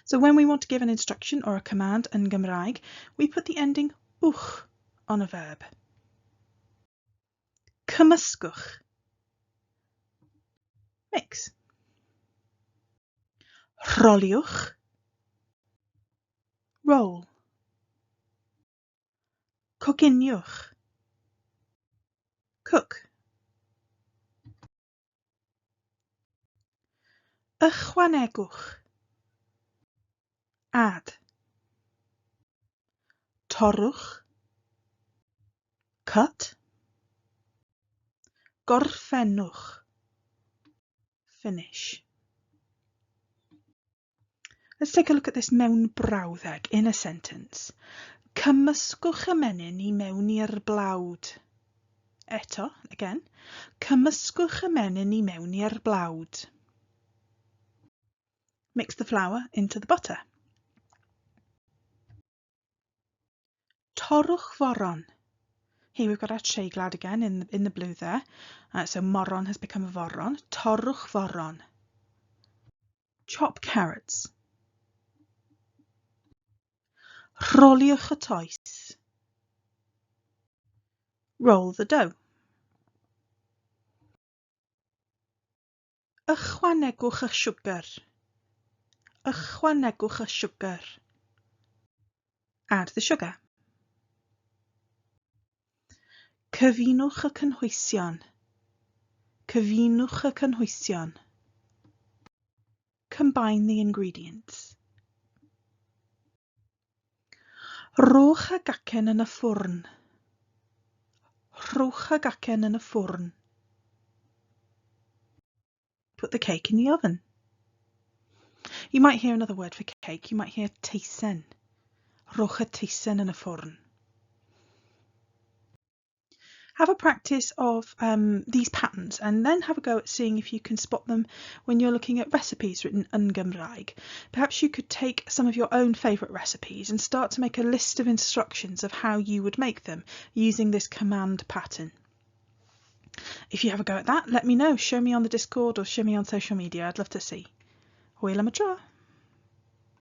So when we want to give an instruction or a command in Gymraeg, we put the ending wch on a verb. Cymysgwch. Mix. Rholiwch. Roll. Coginiwch. Cook. Ychwanegwch. Add. Torrwch. Cut. Gorffennwch. Finish. Let's take a look at this mewn brawddeg in a sentence. Cymysgwch y menyn I mewn i'r blawd. Eto, again. Cymysgwch y menyn I mewn i'r blawd. Mix the flour into the butter. Torrwch foron. Here we've got our treiglad again in the blue there. So moron has become a foron. Torrwch foron. Chop carrots. Rholiwch y toes. Roll the dough. Ychwanegwch y siwgr. Ychwanegwch y siwgr. Add the sugar. Cyfunwch y cynhwysion. Cyfunwch y cynhwysion. Combine the ingredients. Rhowch y gacen yn y ffwrn. Rhowch y gacen yn y ffwrn. Put the cake in the oven. You might hear another word for cake. You might hear teisen. Rhowch y teisen yn y ffwrn. Have a practice of these patterns and then have a go at seeing if you can spot them when you're looking at recipes written yn Gymraeg. Perhaps you could take some of your own favourite recipes and start to make a list of instructions of how you would make them using this command pattern. If you have a go at that, let me know. Show me on the Discord or show me on social media. I'd love to see. Hwyl am y tro.